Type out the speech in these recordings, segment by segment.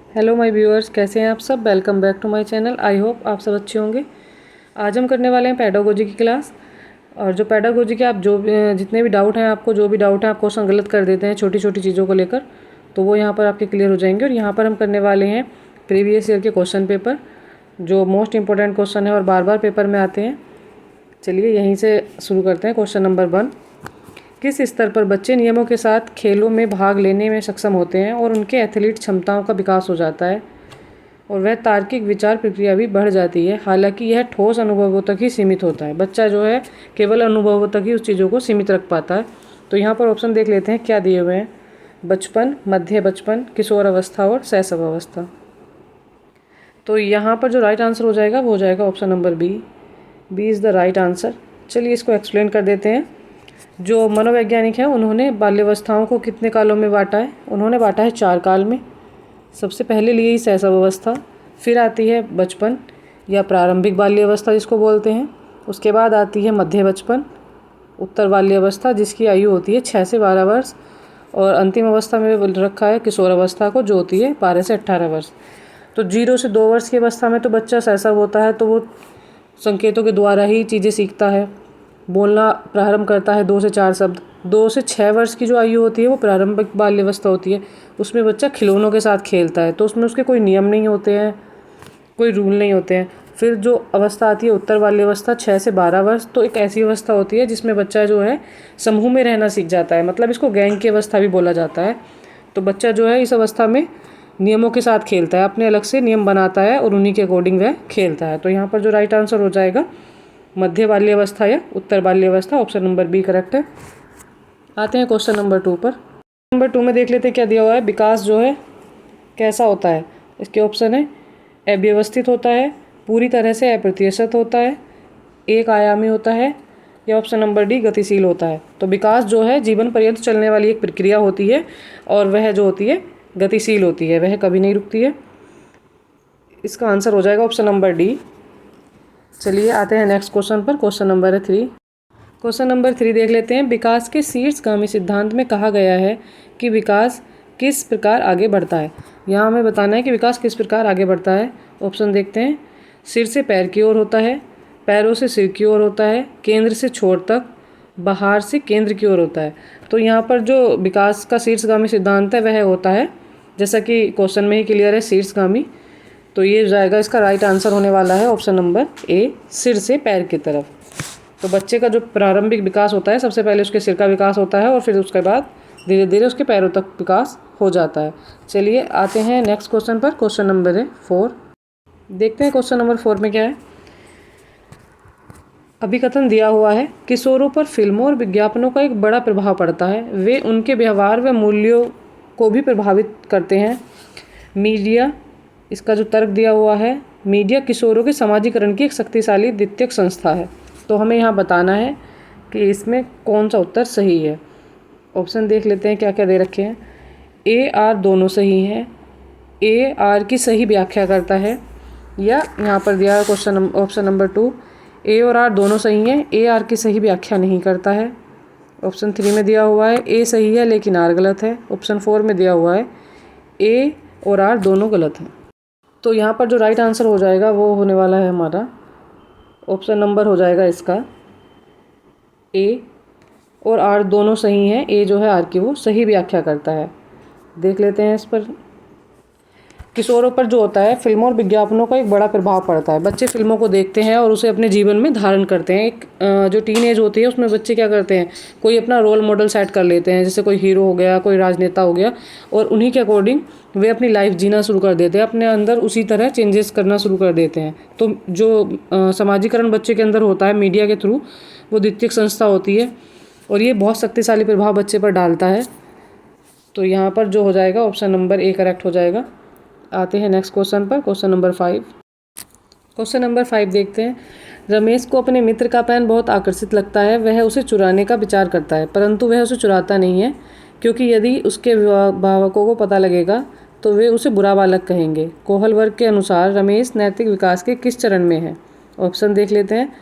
Hello my viewers, कैसे हैं आप सब। Welcome back to my channel. I hope आप सब अच्छे होंगे। आज हम करने वाले हैं पेडागोजी की क्लास। और जो पेडागोजी के आप जितने भी डाउट हैं, आपको जो भी डाउट है, आप क्वेश्चन गलत कर देते हैं छोटी छोटी चीज़ों को लेकर, तो वो यहाँ पर आपके क्लियर हो जाएंगे। और यहाँ पर हम करने वाले हैं प्रीवियस ईयर के क्वेश्चन पेपर, जो मोस्ट इंपॉर्टेंट क्वेश्चन है और बार बार पेपर में आते हैं। चलिए यहीं से शुरू करते हैं। क्वेश्चन नंबर 1, किस स्तर पर बच्चे नियमों के साथ खेलों में भाग लेने में सक्षम होते हैं और उनके एथलीट क्षमताओं का विकास हो जाता है और वह तार्किक विचार प्रक्रिया भी बढ़ जाती है। हालांकि यह ठोस अनुभवों तक ही सीमित होता है। बच्चा जो है केवल अनुभवों तक ही उस चीज़ों को सीमित रख पाता है। तो यहाँ पर ऑप्शन देख लेते हैं क्या दिए हुए हैं। बचपन, मध्य बचपन, किशोर अवस्था और शैशव अवस्था। तो यहाँ पर जो राइट आंसर हो जाएगा वो हो जाएगा option number B. B is the right answer. चलिए इसको एक्सप्लेन कर देते हैं। जो मनोवैज्ञानिक हैं उन्होंने बाल्यावस्थाओं को कितने कालों में बांटा है। उन्होंने बांटा है 4 काल में। सबसे पहले लिए ही शैशव अवस्था, फिर आती है बचपन या प्रारंभिक बाल्यावस्था जिसको बोलते हैं, उसके बाद आती है मध्य बचपन, उत्तर बाल्यावस्था जिसकी आयु होती है 6 से 12 वर्ष, और अंतिम अवस्था में रखा है किशोर अवस्था को, जो होती है 12 से 18 वर्ष। तो 0 से 2 वर्ष की अवस्था में तो बच्चा शैशव होता है, तो वो संकेतों के द्वारा ही चीज़ें सीखता है, बोलना प्रारंभ करता है 2 से 4 शब्द। 2 से 6 वर्ष की जो आयु होती है वो प्रारंभिक बाल्यावस्था होती है। उसमें बच्चा खिलौनों के साथ खेलता है, तो उसमें उसके कोई नियम नहीं होते हैं, कोई रूल नहीं होते हैं। फिर जो अवस्था आती है उत्तर बाल्यावस्था 6 से 12 वर्ष, तो एक ऐसी अवस्था होती है जिसमें बच्चा जो है समूह में रहना सीख जाता है, मतलब इसको गैंग की अवस्था भी बोला जाता है। तो बच्चा जो है इस अवस्था में नियमों के साथ खेलता है, अपने अलग से नियम बनाता है और उन्हीं के अकॉर्डिंग वह खेलता है। तो यहाँ पर जो राइट आंसर हो जाएगा मध्य बाल्यावस्था या उत्तर बाल्यावस्था, ऑप्शन नंबर बी करेक्ट है। आते हैं क्वेश्चन नंबर 2 पर। नंबर 2 में देख लेते हैं क्या दिया हुआ है। विकास जो है कैसा होता है। इसके ऑप्शन है अव्यवस्थित होता है, पूरी तरह से अप्रत्याशित होता है, एक आयामी होता है, या ऑप्शन नंबर डी गतिशील होता है। तो विकास जो है जीवन पर्यंत चलने वाली एक प्रक्रिया होती है और वह जो होती है गतिशील होती है, वह कभी नहीं रुकती है। इसका आंसर हो जाएगा ऑप्शन नंबर डी। चलिए आते हैं नेक्स्ट क्वेश्चन पर। क्वेश्चन नंबर है 3। क्वेश्चन नंबर 3 देख लेते हैं। विकास के शीर्षगामी सिद्धांत में कहा गया है कि विकास किस प्रकार आगे बढ़ता है। यहाँ हमें बताना है कि विकास किस प्रकार आगे बढ़ता है। ऑप्शन देखते हैं। सिर से पैर की ओर होता है, पैरों से सिर की ओर होता है, केंद्र से छोर तक, बाहर से केंद्र की ओर होता है। तो यहाँ पर जो विकास का शीर्षगामी सिद्धांत है वह होता है, जैसा कि क्वेश्चन में ही क्लियर है, शीर्षगामी। तो ये जाएगा, इसका राइट आंसर होने वाला है ऑप्शन नंबर ए, सिर से पैर की तरफ। तो बच्चे का जो प्रारंभिक विकास होता है, सबसे पहले उसके सिर का विकास होता है और फिर उसके बाद धीरे धीरे उसके पैरों तक विकास हो जाता है। चलिए आते हैं नेक्स्ट क्वेश्चन पर। क्वेश्चन नंबर है 4। देखते हैं क्वेश्चन नंबर 4 में क्या है। अभिकथन दिया हुआ है, किशोरों पर फिल्मों और विज्ञापनों का एक बड़ा प्रभाव पड़ता है, वे उनके व्यवहार व मूल्यों को भी प्रभावित करते हैं। मीडिया, इसका जो तर्क दिया हुआ है, मीडिया किशोरों के समाजीकरण की एक शक्तिशाली द्वितीयक संस्था है। तो हमें यहाँ बताना है कि इसमें कौन सा उत्तर सही है। ऑप्शन देख लेते हैं क्या क्या दे रखे हैं। ए आर दोनों सही हैं, ए आर की सही व्याख्या करता है, या यहाँ पर दिया है क्वेश्चन ऑप्शन नंबर 2, ए और आर दोनों सही हैं, ए आर की सही व्याख्या नहीं करता है। ऑप्शन 3 में दिया हुआ है ए सही है लेकिन आर गलत है। ऑप्शन 4 में दिया हुआ है ए और आर दोनों गलत हैं। तो यहाँ पर जो राइट आंसर हो जाएगा वो होने वाला है हमारा ऑप्शन नंबर हो जाएगा इसका ए और आर दोनों सही हैं। ए जो है आर की वो सही व्याख्या करता है। देख लेते हैं इस पर। किशोरों पर जो होता है फिल्मों और विज्ञापनों का एक बड़ा प्रभाव पड़ता है। बच्चे फिल्मों को देखते हैं और उसे अपने जीवन में धारण करते हैं। एक जो टीन एज होती है उसमें बच्चे क्या करते हैं, कोई अपना रोल मॉडल सेट कर लेते हैं, जैसे कोई हीरो हो गया, कोई राजनेता हो गया, और उन्हीं के अकॉर्डिंग वे अपनी लाइफ जीना शुरू कर देते हैं, अपने अंदर उसी तरह चेंजेस करना शुरू कर देते हैं। तो जो समाजीकरण बच्चे के अंदर होता है मीडिया के थ्रू, वो द्वितीयक संस्था होती है और ये बहुत शक्तिशाली प्रभाव बच्चे पर डालता है। तो यहाँ पर जो हो जाएगा ऑप्शन नंबर ए करेक्ट हो जाएगा। आते हैं नेक्स्ट क्वेश्चन पर। Question number 5। क्वेश्चन नंबर 5 देखते हैं। रमेश को अपने मित्र का पेन बहुत आकर्षित लगता है, वह उसे चुराने का विचार करता है, परंतु वह उसे चुराता नहीं है, क्योंकि यदि उसके अभिभावकों को पता लगेगा तो वे उसे बुरा बालक कहेंगे। कोहल वर्ग के अनुसार रमेश नैतिक विकास के किस चरण में है। ऑप्शन देख लेते हैं।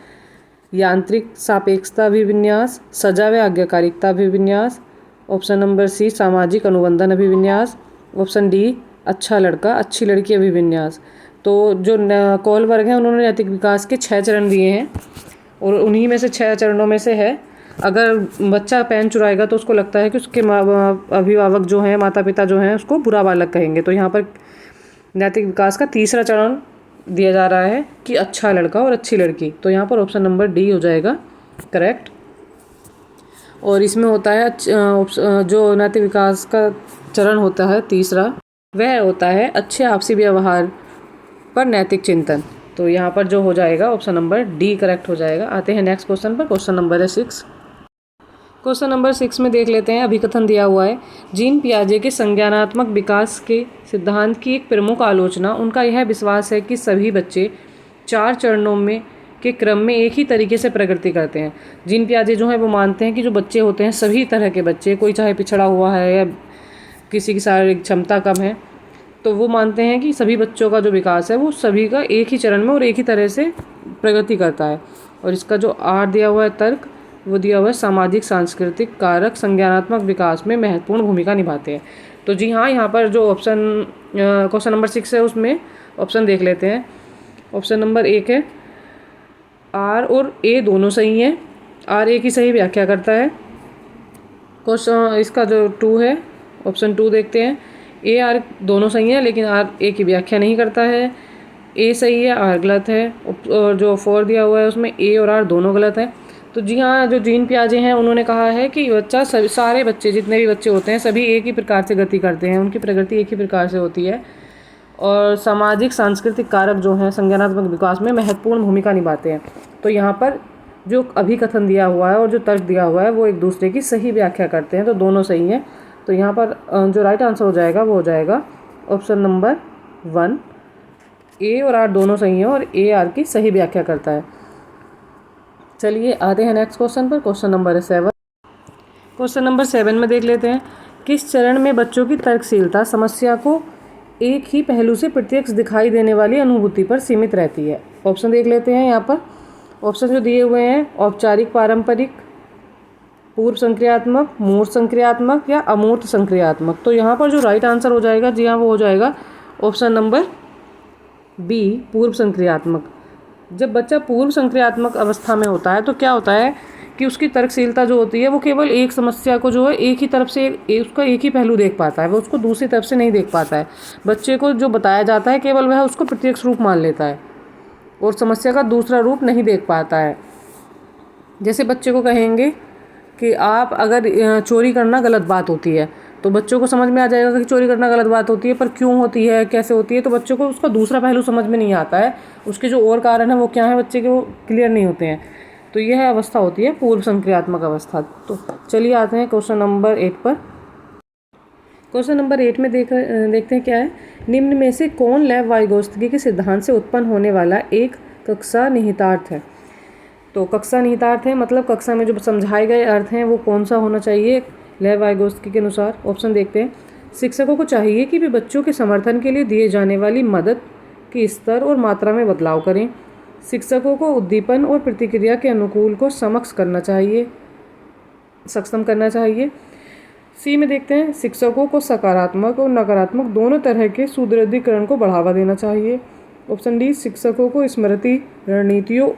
यांत्रिक सापेक्षता अभिविन्यास, सजा व आज्ञाकारिकता अभिविन्यास, ऑप्शन नंबर सी सामाजिक अनुबंधन अभिविन्यास, ऑप्शन डी अच्छा लड़का, अच्छी लड़की, अभिविन्यास। तो जो कौल वर्ग है उन्होंने नैतिक विकास के 6 चरण दिए हैं और उन्हीं में से 6 चरणों में से है। अगर बच्चा पेन चुराएगा तो उसको लगता है कि उसके अभिभावक जो हैं, माता पिता जो हैं, उसको बुरा बालक कहेंगे। तो यहाँ पर नैतिक विकास का तीसरा चरण दिया जा रहा है कि अच्छा लड़का और अच्छी लड़की। तो यहाँ पर ऑप्शन नंबर डी हो जाएगा करेक्ट। और इसमें होता है जो नैतिक विकास का चरण होता है तीसरा, वह होता है अच्छे आपसी व्यवहार पर नैतिक चिंतन। तो यहाँ पर जो हो जाएगा ऑप्शन नंबर डी करेक्ट हो जाएगा। आते हैं नेक्स्ट क्वेश्चन पर। क्वेश्चन नंबर है 6। क्वेश्चन नंबर 6 में देख लेते हैं। अभिकथन दिया हुआ है, जीन पियाजे के संज्ञानात्मक विकास के सिद्धांत की एक प्रमुख आलोचना उनका यह विश्वास है कि सभी बच्चे 4 चरणों में के क्रम में एक ही तरीके से प्रगति करते हैं। जीन पियाजे जो है वो मानते हैं कि जो बच्चे होते हैं, सभी तरह के बच्चे, कोई चाहे पिछड़ा हुआ है या किसी की शारीरिक क्षमता कम है, तो वो मानते हैं कि सभी बच्चों का जो विकास है वो सभी का एक ही चरण में और एक ही तरह से प्रगति करता है। और इसका जो आर दिया हुआ है तर्क, वो दिया हुआ है सामाजिक सांस्कृतिक कारक संज्ञानात्मक विकास में महत्वपूर्ण भूमिका निभाते हैं। तो जी हाँ, यहाँ पर जो ऑप्शन क्वेश्चन नंबर 6 है उसमें ऑप्शन देख लेते हैं। ऑप्शन नंबर 1 है आर और ए दोनों सही हैं। आर ए की सही व्याख्या करता है। क्वेश्चन इसका जो 2 है, ऑप्शन 2 देखते हैं। ए आर दोनों सही हैं लेकिन आर ए की व्याख्या नहीं करता है। ए सही है, आर गलत है। और जो 4 दिया हुआ है उसमें ए और आर दोनों गलत हैं। तो जी हाँ, जो जीन पियाजे हैं उन्होंने कहा है कि बच्चा सारे बच्चे, जितने भी बच्चे होते हैं, सभी एक ही प्रकार से गति करते हैं, उनकी प्रगति एक ही प्रकार से होती है। और सामाजिक सांस्कृतिक कारक जो हैं संज्ञानात्मक विकास में महत्वपूर्ण भूमिका निभाते हैं। तो यहाँ पर जो अभिकथन दिया हुआ है और जो तर्क दिया हुआ है वो एक दूसरे की सही व्याख्या करते हैं, तो दोनों सही हैं। तो यहाँ पर जो राइट आंसर हो जाएगा वो हो जाएगा ऑप्शन नंबर 1। ए और आर दोनों सही हैं और ए आर की सही व्याख्या करता है। चलिए आते हैं नेक्स्ट क्वेश्चन पर। क्वेश्चन नंबर है 7। क्वेश्चन नंबर 7 में देख लेते हैं, किस चरण में बच्चों की तर्कशीलता समस्या को एक ही पहलू से प्रत्यक्ष दिखाई देने वाली अनुभूति पर सीमित रहती है। ऑप्शन देख लेते हैं। यहाँ पर ऑप्शन जो दिए हुए हैं, औपचारिक पारंपरिक, पूर्व संक्रियात्मक, मूर्त संक्रियात्मक या अमूर्त संक्रियात्मक। तो यहाँ पर जो राइट आंसर हो जाएगा, जी हाँ, वो हो जाएगा ऑप्शन नंबर बी, पूर्व संक्रियात्मक। जब बच्चा पूर्व संक्रियात्मक अवस्था में होता है तो क्या होता है कि उसकी तर्कशीलता जो होती है वो केवल एक समस्या को जो है एक ही तरफ से उसका एक ही पहलू देख पाता है, वो उसको दूसरी तरफ से नहीं देख पाता है। बच्चे को जो बताया जाता है केवल वह उसको प्रत्यक्ष रूप मान लेता है और समस्या का दूसरा रूप नहीं देख पाता है। जैसे बच्चे को कहेंगे कि आप अगर चोरी करना गलत बात होती है, तो बच्चों को समझ में आ जाएगा कि चोरी करना गलत बात होती है, पर क्यों होती है, कैसे होती है, तो बच्चों को उसका दूसरा पहलू समझ में नहीं आता है। उसके जो और कारण है वो क्या है, बच्चे के वो क्लियर नहीं होते हैं। तो यह अवस्था होती है पूर्व संक्रियात्मक अवस्था। तो चलिए आते हैं क्वेश्चन नंबर 8 पर। क्वेश्चन नंबर 8 में देखते हैं क्या है। निम्न में से कौन लेव वाइगोत्स्की के सिद्धांत से उत्पन्न होने वाला एक कक्षा निहितार्थ है। तो कक्षा निहितार्थ है मतलब कक्षा में जो समझाए गए अर्थ हैं वो कौन सा होना चाहिए लेव वाइगोत्स्की के अनुसार। ऑप्शन देखते हैं। शिक्षकों को चाहिए कि वे बच्चों के समर्थन के लिए दिए जाने वाली मदद के स्तर और मात्रा में बदलाव करें। शिक्षकों को उद्दीपन और प्रतिक्रिया के अनुकूल को सक्षम करना चाहिए। सी में देखते हैं, शिक्षकों को सकारात्मक और नकारात्मक दोनों तरह के सुदृढ़ीकरण को बढ़ावा देना चाहिए। ऑप्शन डी, शिक्षकों को स्मृति रणनीतियों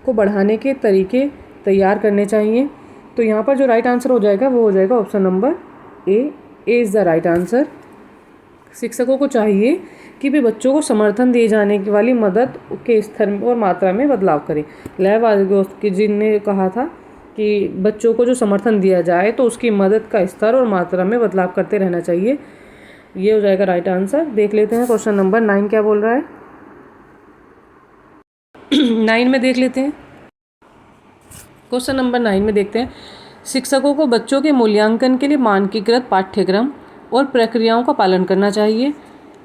को बढ़ाने के तरीके तैयार करने चाहिए। तो यहाँ पर जो राइट आंसर हो जाएगा वो हो जाएगा option number A is the right answer. शिक्षकों को चाहिए कि वे बच्चों को समर्थन दिए जाने की वाली मदद के स्तर और मात्रा में बदलाव करें। लेव वाइगोत्स्की जी ने कहा था कि बच्चों को जो समर्थन दिया जाए तो उसकी मदद का स्तर और मात्रा में बदलाव करते रहना चाहिए। ये हो जाएगा राइट आंसर। देख लेते हैं क्वेश्चन नंबर 9 क्या बोल रहा है। 9 में देख लेते हैं। क्वेश्चन नंबर 9 में देखते हैं, शिक्षकों को बच्चों के मूल्यांकन के लिए मानकीकृत पाठ्यक्रम और प्रक्रियाओं का पालन करना चाहिए।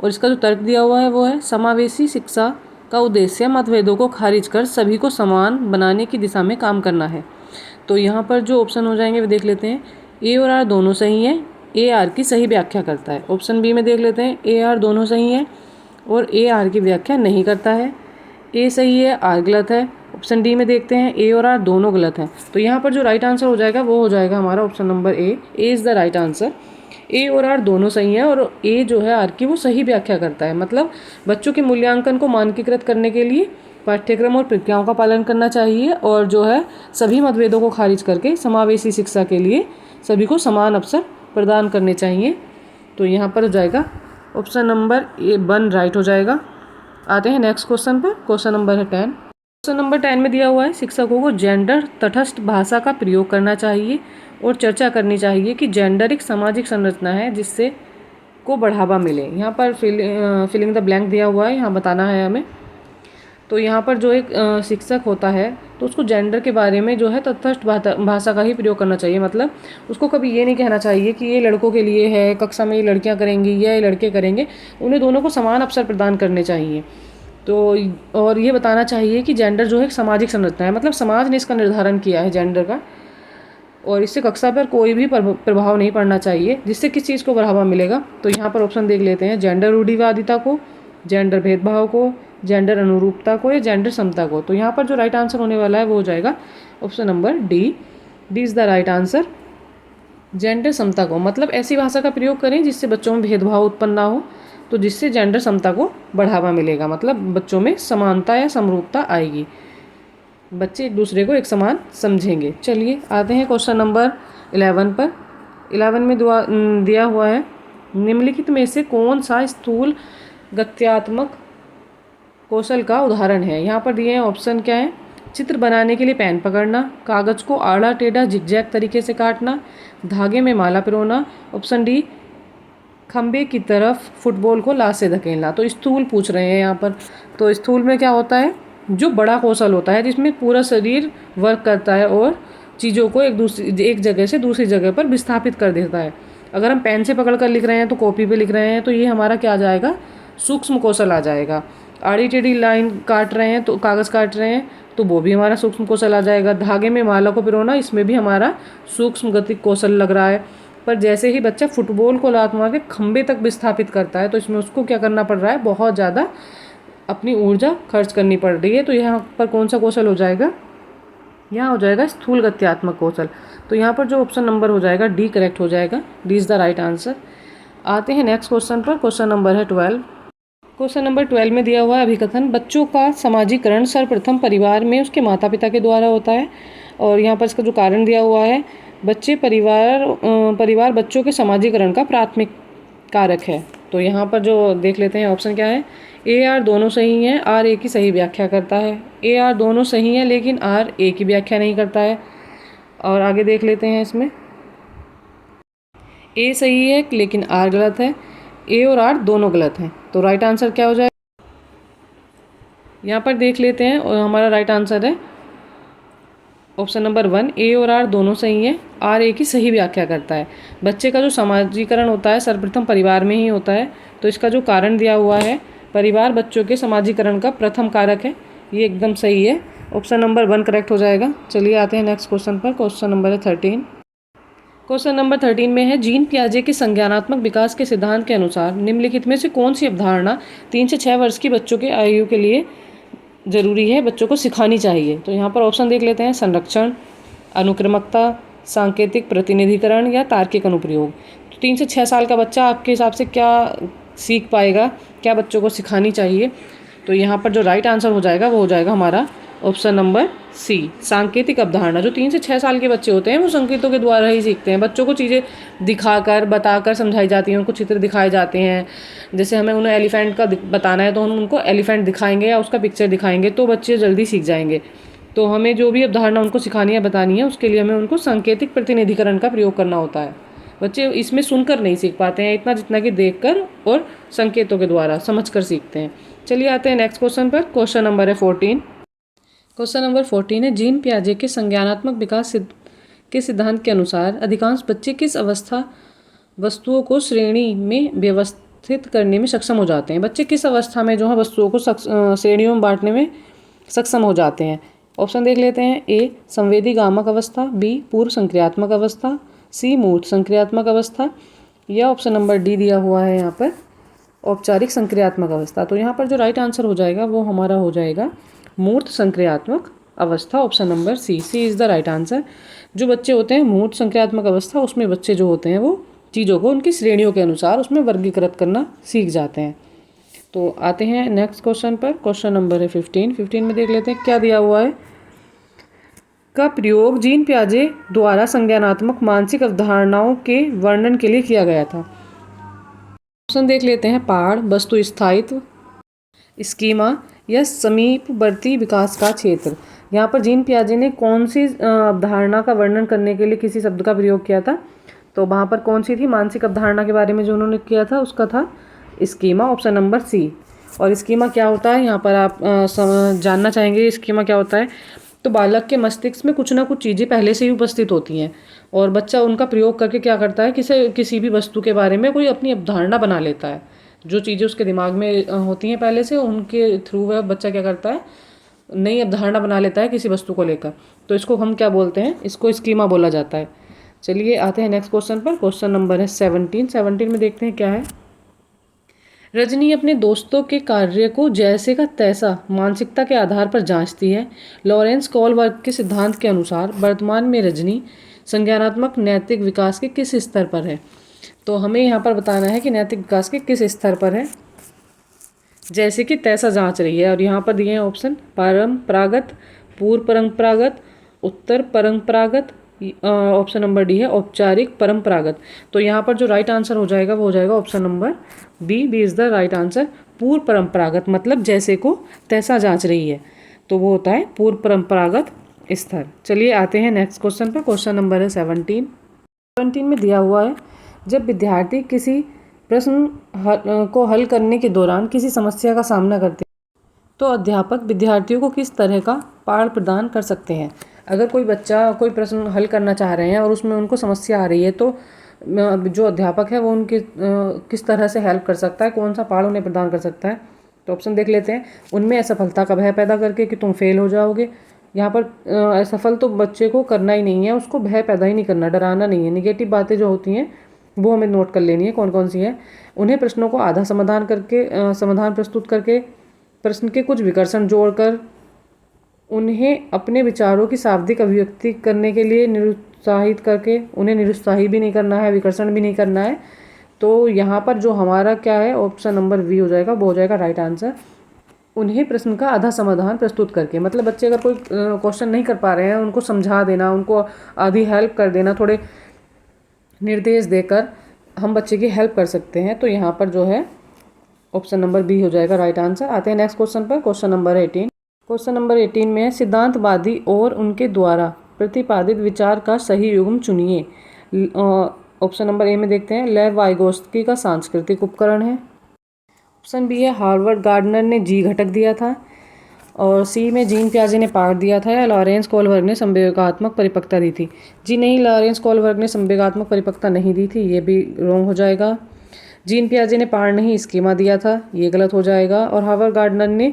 और इसका जो तर्क दिया हुआ है वो है, समावेशी शिक्षा का उद्देश्य मतभेदों को खारिज कर सभी को समान बनाने की दिशा में काम करना है। तो यहाँ पर जो ऑप्शन हो जाएंगे वो देख लेते हैं। ए और आर दोनों सही हैं, ए आर की सही व्याख्या करता है। ऑप्शन बी में देख लेते हैं, ए आर दोनों सही हैं और ए आर की व्याख्या नहीं करता है। ए सही है, आर गलत है। ऑप्शन डी में देखते हैं, ए और आर दोनों गलत हैं। तो यहाँ पर जो राइट आंसर हो जाएगा वो हो जाएगा हमारा option number A is the right answer. A और आर दोनों सही हैं और ए जो है आर की वो सही व्याख्या करता है। मतलब बच्चों के मूल्यांकन को मानकीकृत करने के लिए पाठ्यक्रम और प्रक्रियाओं का पालन करना चाहिए और जो है सभी मतभेदों को खारिज करके समावेशी शिक्षा के लिए सभी को समान अवसर प्रदान करने चाहिए। तो यहाँ पर हो जाएगा ऑप्शन नंबर ए 1 राइट हो जाएगा। आते हैं नेक्स्ट क्वेश्चन पर। क्वेश्चन नंबर है 10। क्वेश्चन नंबर 10 में दिया हुआ है शिक्षकों को जेंडर तटस्थ भाषा का प्रयोग करना चाहिए और चर्चा करनी चाहिए कि जेंडर एक सामाजिक संरचना है जिससे को बढ़ावा मिले। यहाँ पर फिलिंग द ब्लैंक दिया हुआ है, यहाँ बताना है हमें। तो यहाँ पर जो एक शिक्षक होता है तो उसको जेंडर के बारे में जो है तटस्थ भाषा का ही प्रयोग करना चाहिए। मतलब उसको कभी ये नहीं कहना चाहिए कि ये लड़कों के लिए है, कक्षा में ये लड़कियाँ करेंगी या ये लड़के करेंगे। उन्हें दोनों को समान अवसर प्रदान करने चाहिए। तो और ये बताना चाहिए कि जेंडर जो है एक सामाजिक संरचना है, मतलब समाज ने इसका निर्धारण किया है जेंडर का, और इससे कक्षा पर कोई भी प्रभाव नहीं पड़ना चाहिए। जिससे किस चीज़ को बढ़ावा मिलेगा, तो यहाँ पर ऑप्शन देख लेते हैं। जेंडर रूढ़िवादिता को, जेंडर भेदभाव को, जेंडर अनुरूपता को या जेंडर समता को। तो यहाँ पर जो राइट आंसर होने वाला है वो हो जाएगा option number D. D is the right answer. Gender समता को मतलब ऐसी भाषा का प्रयोग करें जिससे बच्चों में भेदभाव उत्पन्न ना हो, तो जिससे जेंडर समता को बढ़ावा मिलेगा। मतलब बच्चों में समानता या समरूपता आएगी, बच्चे एक दूसरे को एक समान समझेंगे। चलिए आते हैं क्वेश्चन नंबर 11 पर। 11 में दिया हुआ है निम्नलिखित में से कौन सा स्थूल गत्यात्मक कौशल का उदाहरण है। यहाँ पर दिए हैं ऑप्शन क्या है। चित्र बनाने के लिए पेन पकड़ना, कागज़ को आड़ा टेढ़ा जिगजैग तरीके से काटना, धागे में माला पिरोना। ऑप्शन डी खंबे की तरफ फुटबॉल को लात से धकेलना। तो स्थूल पूछ रहे हैं यहाँ पर। तो स्थूल में क्या होता है, जो बड़ा कौशल होता है जिसमें पूरा शरीर वर्क करता है और चीज़ों को एक जगह से दूसरी जगह पर विस्थापित कर देता है। अगर हम पेन से पकड़ कर लिख रहे हैं तो कॉपी पे लिख रहे हैं तो ये हमारा क्या आ जाएगा, सूक्ष्म कौशल आ जाएगा। आड़ी टेढ़ी लाइन काट रहे हैं तो कागज़ काट रहे हैं तो वो भी हमारा सूक्ष्म कौशल आ जाएगा। धागे में माला को पिरोना, इसमें भी हमारा सूक्ष्म गतिक कौशल लग रहा है। पर जैसे ही बच्चा फुटबॉल को लात मार के खंबे तक विस्थापित करता है तो इसमें उसको क्या करना पड़ रहा है, बहुत ज़्यादा अपनी ऊर्जा खर्च करनी पड़ रही है। तो यहाँ पर कौन सा कौशल हो जाएगा, यहाँ हो जाएगा स्थूल गत्यात्मक कौशल। तो यहाँ पर जो ऑप्शन नंबर हो जाएगा डी करेक्ट हो जाएगा। D is the right answer. आते हैं नेक्स्ट क्वेश्चन पर। क्वेश्चन नंबर है 12। क्वेश्चन नंबर 12 में दिया हुआ है अभिकथन बच्चों का समाजीकरण सर्वप्रथम परिवार में उसके माता पिता के द्वारा होता है। और यहाँ पर इसका जो कारण दिया हुआ है, परिवार बच्चों के समाजीकरण का प्राथमिक कारक है। तो यहाँ पर जो देख लेते हैं ऑप्शन क्या है। ए आर दोनों सही हैं, आर ए की सही व्याख्या करता है। ए आर दोनों सही हैं लेकिन आर ए की व्याख्या नहीं करता है। और आगे देख लेते हैं इसमें, ए सही है लेकिन आर गलत है। ए और आर दोनों गलत हैं। तो राइट आंसर क्या हो जाएगा, यहाँ पर देख लेते हैं। और हमारा राइट आंसर है ऑप्शन नंबर 1। ए और आर दोनों सही हैं, आर ए की सही व्याख्या करता है। बच्चे का जो समाजीकरण होता है सर्वप्रथम परिवार में ही होता है। तो इसका जो कारण दिया हुआ है, परिवार बच्चों के समाजीकरण का प्रथम कारक है, ये एकदम सही है। ऑप्शन नंबर 1 करेक्ट हो जाएगा। चलिए आते हैं नेक्स्ट क्वेश्चन पर। क्वेश्चन नंबर है 13। क्वेश्चन नंबर 13 में है जीन पियाजे के संज्ञानात्मक विकास के सिद्धांत के अनुसार निम्नलिखित में से कौन सी अवधारणा 3 से 6 वर्ष की बच्चों के आयु के लिए ज़रूरी है, बच्चों को सिखानी चाहिए। तो यहाँ पर ऑप्शन देख लेते हैं। संरक्षण, अनुक्रमकता, सांकेतिक प्रतिनिधिकरण या तार्किक अनुप्रयोग। तो 3 से 6 साल का बच्चा आपके हिसाब से क्या सीख पाएगा, क्या बच्चों को सिखानी चाहिए। तो यहाँ पर जो राइट आंसर हो जाएगा वो हो जाएगा हमारा ऑप्शन नंबर सी, सांकेतिक अवधारणा। जो 3 से 6 साल के बच्चे होते हैं वो संकेतों के द्वारा ही सीखते हैं। बच्चों को चीज़ें दिखाकर बताकर समझाई जाती हैं, उनको चित्र दिखाए जाते हैं। जैसे हमें उन्हें एलिफेंट का बताना है तो हम उनको एलिफेंट दिखाएंगे या उसका पिक्चर दिखाएंगे तो बच्चे जल्दी सीख जाएंगे। तो हमें जो भी अवधारणा उनको सिखानी है बतानी है उसके लिए हमें उनको सांकेतिक प्रतिनिधिकरण का प्रयोग करना होता है। बच्चे इसमें सुनकर नहीं सीख पाते हैं इतना, जितना कि देखकर और संकेतों के द्वारा समझकर सीखते हैं। चलिए आते हैं नेक्स्ट क्वेश्चन पर। क्वेश्चन नंबर है 14। क्वेश्चन नंबर 14 है जीन पियाजे के संज्ञानात्मक विकास के सिद्धांत के अनुसार अधिकांश बच्चे किस अवस्था वस्तुओं को श्रेणी में व्यवस्थित करने में सक्षम हो जाते हैं। बच्चे किस अवस्था में जो है वस्तुओं को श्रेणियों में बांटने में सक्षम हो जाते हैं। ऑप्शन देख लेते हैं। ए संवेदी गामक अवस्था, बी पूर्व संक्रियात्मक अवस्था, सी मूर्त संक्रियात्मक अवस्था या ऑप्शन नंबर डी दिया हुआ है यहाँ पर औपचारिक संक्रियात्मक अवस्था। तो यहाँ पर जो राइट आंसर हो जाएगा वो हमारा हो जाएगा मूर्त संक्रियात्मक अवस्था, option number C. C is the right answer. जो बच्चे होते हैं मूर्त संक्रियात्मक अवस्था, उसमें बच्चे जो होते हैं वो चीज़ों को उनकी श्रेणियों के अनुसार उसमें वर्गीकृत करना सीख जाते हैं। तो आते हैं नेक्स्ट क्वेश्चन पर। क्वेश्चन नंबर है 15 में देख लेते हैं क्या दिया हुआ है। का प्रयोग जीन पियाजे द्वारा संज्ञानात्मक मानसिक अवधारणाओं के वर्णन के लिए किया गया था। ऑप्शन देख लेते हैं। पहाड़, वस्तु स्थायित्व, स्कीमा या समीपवर्ती विकास का क्षेत्र। यहाँ पर जीन पियाजे ने कौन सी अवधारणा का वर्णन करने के लिए किसी शब्द का प्रयोग किया था, तो वहाँ पर कौन सी थी मानसिक अवधारणा के बारे में जो उन्होंने किया था, उसका था स्कीमा, ऑप्शन नंबर सी। और स्कीमा क्या होता है, यहाँ पर आप जानना चाहेंगे स्कीमा क्या होता है। तो बालक के मस्तिष्क में कुछ ना कुछ चीज़ें पहले से ही उपस्थित होती हैं और बच्चा उनका प्रयोग करके क्या करता है, किसी भी वस्तु के बारे में कोई अपनी अवधारणा बना लेता है। जो चीज़ें उसके दिमाग में होती हैं पहले से, उनके थ्रू वह बच्चा क्या करता है, नई अवधारणा बना लेता है किसी वस्तु को लेकर। तो इसको हम क्या बोलते हैं, इसको स्कीमा बोला जाता है। चलिए आते हैं नेक्स्ट क्वेश्चन पर। क्वेश्चन नंबर है 17 में देखते हैं क्या है। रजनी अपने दोस्तों के कार्य को जैसे का तैसा मानसिकता के आधार पर जांचती है। लॉरेंस कोलबर्ग के सिद्धांत के अनुसार वर्तमान में रजनी संज्ञानात्मक नैतिक विकास के किस स्तर पर है। तो हमें यहाँ पर बताना है कि नैतिक विकास के किस स्तर पर है, जैसे कि तैसा जांच रही है। और यहाँ पर दिए हैं ऑप्शन। परंपरागत, पूर्व परंपरागत, उत्तर परंपरागत, ऑप्शन नंबर डी है औपचारिक परंपरागत। तो यहाँ पर जो राइट आंसर हो जाएगा वो हो जाएगा option number B. B is the right answer. पूर्व परंपरागत मतलब जैसे को तैसा जांच रही है, तो वो होता है पूर्व परंपरागत स्तर। चलिए आते हैं नेक्स्ट क्वेश्चन पर। क्वेश्चन नंबर है 17 में दिया हुआ है। जब विद्यार्थी किसी प्रश्न को हल करने के दौरान किसी समस्या का सामना करते हैं तो अध्यापक विद्यार्थियों को किस तरह का पाठ प्रदान कर सकते हैं। अगर कोई बच्चा कोई प्रश्न हल करना चाह रहे हैं और उसमें उनको समस्या आ रही है, तो जो अध्यापक है वो उनकी किस तरह से हेल्प कर सकता है, कौन सा पाठ उन्हें प्रदान कर सकता है। तो ऑप्शन देख लेते हैं। उनमें असफलता का भय पैदा करके कि तुम फेल हो जाओगे। यहाँ पर असफल तो बच्चे को करना ही नहीं है, उसको भय पैदा ही नहीं करना, डराना नहीं है। निगेटिव बातें जो होती हैं वो हमें नोट कर लेनी है कौन कौन सी है। उन्हें प्रश्नों को आधा समाधान करके समाधान प्रस्तुत करके, प्रश्न के कुछ विकर्षण जोड़कर, उन्हें अपने विचारों की शाब्दिक अभिव्यक्ति करने के लिए निरुत्साहित करके, उन्हें निरुत्साहित भी नहीं करना है, विकर्षण भी नहीं करना है। तो यहाँ पर जो हमारा क्या है, ऑप्शन नंबर बी हो जाएगा, वो हो जाएगा राइट आंसर। उन्हें प्रश्न का आधा समाधान प्रस्तुत करके, मतलब बच्चे अगर कोई क्वेश्चन नहीं कर पा रहे हैं, उनको समझा देना, उनको आधी हेल्प कर देना, थोड़े निर्देश देकर हम बच्चे की हेल्प कर सकते हैं। तो यहाँ पर जो है ऑप्शन नंबर बी हो जाएगा राइट आंसर। आते हैं नेक्स्ट क्वेश्चन पर। Question number 18। क्वेश्चन नंबर 18 में है सिद्धांतवादी और उनके द्वारा प्रतिपादित विचार का सही युग्म चुनिए। ऑप्शन नंबर ए में देखते हैं। लेव वाइगोत्स्की का सांस्कृतिक उपकरण है। ऑप्शन बी है हार्वर्ड गार्डनर ने जी घटक दिया था। और सी में जीन पियाजे ने पाठ दिया था, या लॉरेंस कोलबर्ग ने संवेगात्मक परिपक्वता दी थी। जी नहीं, लॉरेंस कोलबर्ग ने संवेगात्मक परिपक्वता नहीं दी थी, ये भी रॉन्ग हो जाएगा। जीन पियाजे ने पाठ नहीं स्कीमा दिया था, ये गलत हो जाएगा। और हार्वर्ड गार्डनर ने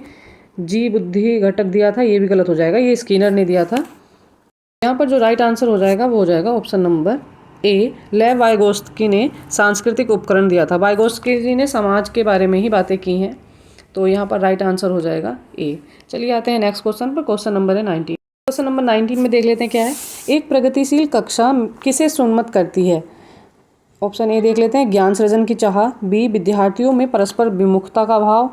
जी बुद्धि घटक दिया था, ये भी गलत हो जाएगा, ये स्किनर ने दिया था। यहाँ पर जो राइट आंसर हो जाएगा वो हो जाएगा ऑप्शन नंबर ए। लेव वाइगोत्स्की ने सांस्कृतिक उपकरण दिया था। वाइगोत्स्की जी ने समाज के बारे में ही बातें की हैं, तो यहाँ पर राइट आंसर हो जाएगा ए। चलिए आते हैं नेक्स्ट क्वेश्चन पर। क्वेश्चन नंबर है 19। क्वेश्चन नंबर 19 में देख लेते हैं क्या है। एक प्रगतिशील कक्षा किसे सुन्नत करती है। ऑप्शन ए देख लेते हैं। ज्ञान सृजन की चाह। बी विद्यार्थियों में परस्पर विमुखता का भाव,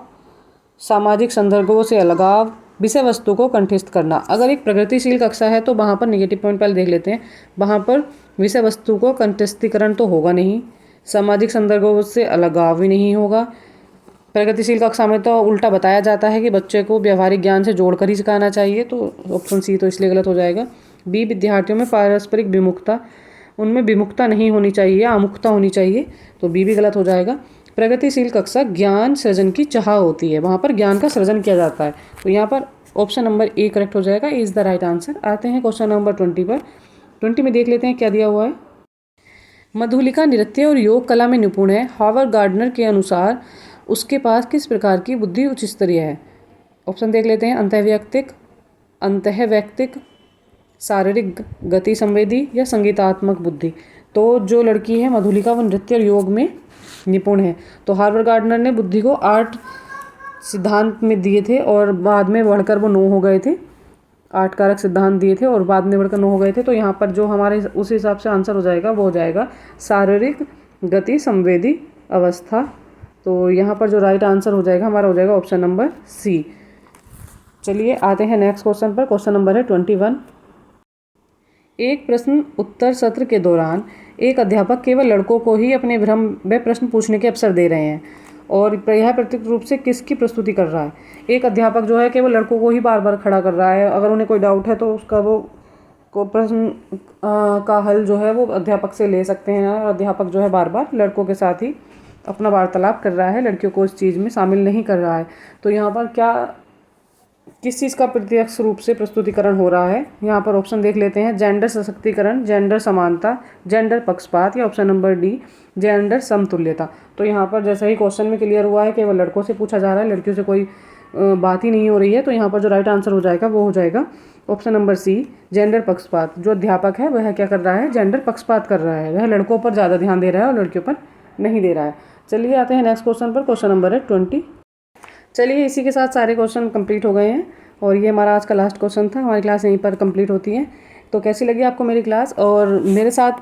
सामाजिक संदर्भों से अलगाव, विषय वस्तु को कंठस्थ करना। अगर एक प्रगतिशील कक्षा है तो वहाँ पर निगेटिव पॉइंट पहले देख लेते हैं। वहाँ पर विषय वस्तु को कंठस्थीकरण तो होगा नहीं, सामाजिक संदर्भों से अलगाव भी नहीं होगा। प्रगतिशील कक्षा में तो उल्टा बताया जाता है कि बच्चे को व्यवहारिक ज्ञान से जोड़कर ही सिखाना चाहिए, तो ऑप्शन सी तो इसलिए गलत हो जाएगा। बी विद्यार्थियों में पारस्परिक विमुखता, उनमें विमुखता नहीं होनी चाहिए, आमुखता होनी चाहिए, तो बी भी गलत हो जाएगा। प्रगतिशील कक्षा ज्ञान सृजन की चाह होती है, वहाँ पर ज्ञान का सृजन किया जाता है, तो यहाँ पर ऑप्शन नंबर ए करेक्ट हो जाएगा, इज़ द राइट आंसर। आते हैं क्वेश्चन नंबर 20 पर। 20 में देख लेते हैं क्या दिया हुआ है। मधुलिका नृत्य और योग कला में निपुण है। हार्वर्ड गार्डनर के अनुसार उसके पास किस प्रकार की बुद्धि उच्च स्तरीय है। ऑप्शन देख लेते हैं। अंतःवैयक्तिक, शारीरिक, गति संवेदी या संगीतात्मक बुद्धि। तो जो लड़की है मधुलिका, वो नृत्य और योग में निपुण है। तो हार्वर्ड गार्डनर ने बुद्धि को 8 सिद्धांत में दिए थे और बाद में बढ़कर वो 9 हो गए थे। 8 कारक सिद्धांत दिए थे और बाद में बढ़कर 9 हो गए थे। तो यहाँ पर जो हमारे उस हिसाब से आंसर हो जाएगा वो हो जाएगा शारीरिक, गति संवेदी अवस्था। तो यहाँ पर जो राइट आंसर हो जाएगा हमारा हो जाएगा ऑप्शन नंबर सी। चलिए आते हैं नेक्स्ट क्वेश्चन पर। क्वेश्चन नंबर है 21। एक प्रश्न उत्तर सत्र के दौरान एक अध्यापक केवल लड़कों को ही अपने भ्रम में प्रश्न पूछने के अवसर दे रहे हैं और यह प्रत्यक्ष रूप से किसकी प्रस्तुति कर रहा है। एक अध्यापक जो है केवल लड़कों को ही बार बार खड़ा कर रहा है, अगर उन्हें कोई डाउट है तो उसका वो को प्रश्न का हल जो है वो अध्यापक से ले सकते हैं। और अध्यापक जो है बार बार लड़कों के साथ ही अपना वार्तालाप कर रहा है, लड़कियों को इस चीज़ में शामिल नहीं कर रहा है। तो यहाँ पर किस चीज़ का प्रत्यक्ष रूप से प्रस्तुतिकरण हो रहा है। यहाँ पर ऑप्शन देख लेते हैं, जेंडर सशक्तिकरण, जेंडर समानता, जेंडर पक्षपात, या ऑप्शन नंबर डी जेंडर समतुल्यता। तो यहाँ पर जैसा ही क्वेश्चन में क्लियर हुआ है केवल लड़कों से पूछा जा रहा है, लड़कियों से कोई बात ही नहीं हो रही है। तो यहाँ पर जो राइट आंसर हो जाएगा वो हो जाएगा ऑप्शन नंबर सी जेंडर पक्षपात। जो अध्यापक है वह क्या कर रहा है, जेंडर पक्षपात कर रहा है, वह लड़कों पर ज़्यादा ध्यान दे रहा है और लड़कियों पर नहीं दे रहा है। चलिए आते हैं नेक्स्ट क्वेश्चन पर। क्वेश्चन नंबर है 20। चलिए इसी के साथ सारे क्वेश्चन कंप्लीट हो गए हैं और ये हमारा आज का लास्ट क्वेश्चन था। हमारी क्लास यहीं पर कंप्लीट होती है। तो कैसी लगी आपको मेरी क्लास, और मेरे साथ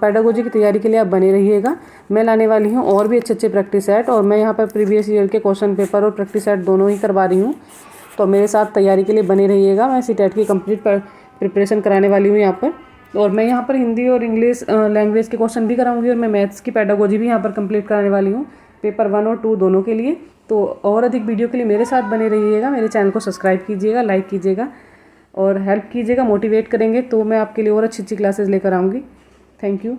पेडागोजी की तैयारी के लिए आप बने रहिएगा। मैं लाने वाली हूँ और भी अच्छे अच्छे प्रैक्टिस सेट, और मैं यहाँ पर प्रीवियस ईयर के क्वेश्चन पेपर और प्रैक्टिस सेट दोनों ही करवा रही हूँ। तो मेरे साथ तैयारी के लिए बने रहिएगा। मैं सीटेट की कंप्लीट प्रिपरेशन कराने वाली हूँ यहाँ पर, और मैं यहाँ पर हिंदी और इंग्लिश लैंग्वेज के क्वेश्चन भी कराऊंगी, और मैं मैथ्स की पेडागोजी भी यहाँ पर कंप्लीट कराने वाली हूँ, पेपर 1 और 2 दोनों के लिए। तो और अधिक वीडियो के लिए मेरे साथ बने रहिएगा। मेरे चैनल को सब्सक्राइब कीजिएगा, लाइक कीजिएगा और हेल्प कीजिएगा, मोटिवेट करेंगे तो मैं आपके लिए और अच्छी अच्छी क्लासेस लेकर आऊँगी। Thank you.